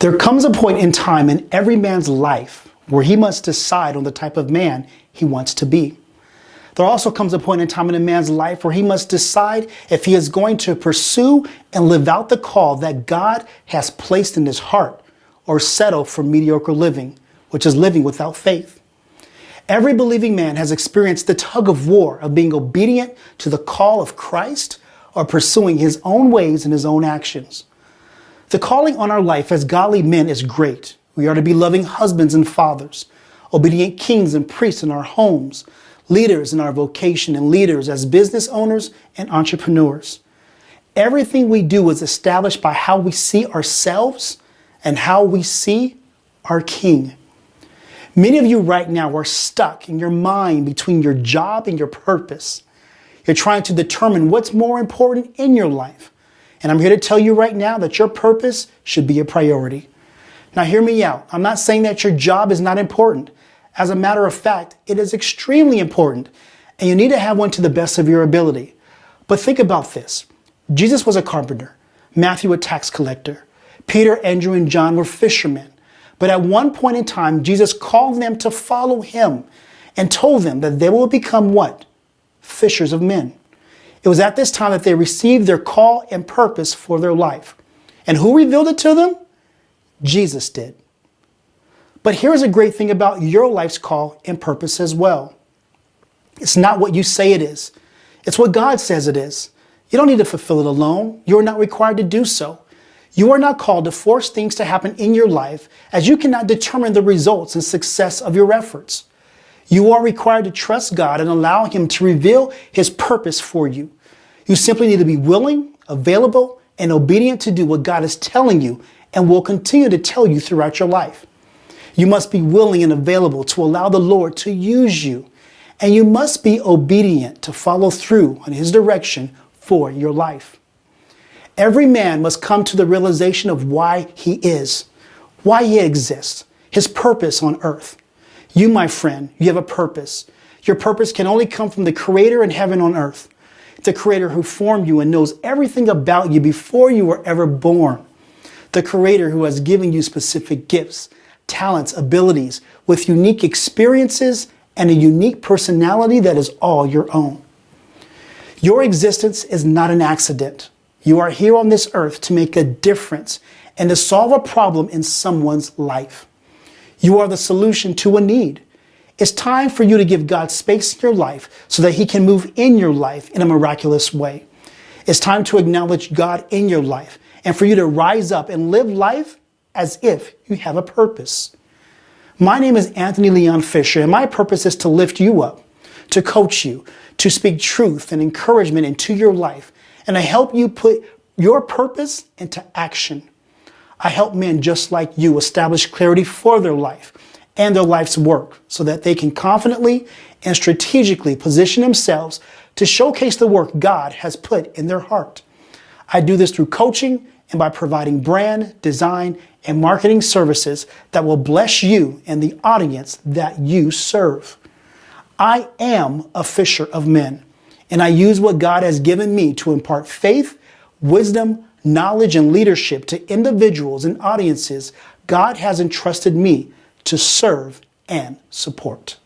There comes a point in time in every man's life where he must decide on the type of man he wants to be. There also comes a point in time in a man's life where he must decide if he is going to pursue and live out the call that God has placed in his heart, or settle for mediocre living, which is living without faith. Every believing man has experienced the tug of war of being obedient to the call of Christ or pursuing his own ways and his own actions. The calling on our life as godly men is great. We are to be loving husbands and fathers, obedient kings and priests in our homes, leaders in our vocation, and leaders as business owners and entrepreneurs. Everything we do is established by how we see ourselves and how we see our King. Many of you right now are stuck in your mind between your job and your purpose. You're trying to determine what's more important in your life. And I'm here to tell you right now that your purpose should be a priority. Now hear me out. I'm not saying that your job is not important. As a matter of fact, it is extremely important, and you need to have one to the best of your ability. But think about this. Jesus was a carpenter, Matthew a tax collector, Peter, Andrew, and John were fishermen. But at one point in time, Jesus called them to follow him and told them that they will become what? Fishers of men. It was at this time that they received their call and purpose for their life. And who revealed it to them? Jesus did. But here's a great thing about your life's call and purpose as well. It's not what you say it is. It's what God says it is. You don't need to fulfill it alone. You are not required to do so. You are not called to force things to happen in your life, as you cannot determine the results and success of your efforts. You are required to trust God and allow him to reveal his purpose for you. You simply need to be willing, available, and obedient to do what God is telling you and will continue to tell you throughout your life. You must be willing and available to allow the Lord to use you. And you must be obedient to follow through on his direction for your life. Every man must come to the realization of why he is, why he exists, his purpose on earth. You, my friend, you have a purpose. Your purpose can only come from the Creator in heaven on earth, the Creator who formed you and knows everything about you before you were ever born, the Creator who has given you specific gifts, talents, abilities, with unique experiences and a unique personality that is all your own. Your existence is not an accident. You are here on this earth to make a difference and to solve a problem in someone's life. You are the solution to a need. It's time for you to give God space in your life so that he can move in your life in a miraculous way. It's time to acknowledge God in your life and for you to rise up and live life as if you have a purpose. My name is Anthony Leon Fisher, and my purpose is to lift you up, to coach you, to speak truth and encouragement into your life, and to help you put your purpose into action. I help men just like you establish clarity for their life and their life's work so that they can confidently and strategically position themselves to showcase the work God has put in their heart. I do this through coaching and by providing brand, design, and marketing services that will bless you and the audience that you serve. I am a fisher of men, and I use what God has given me to impart faith, wisdom, knowledge, and leadership to individuals and audiences God has entrusted me to serve and support.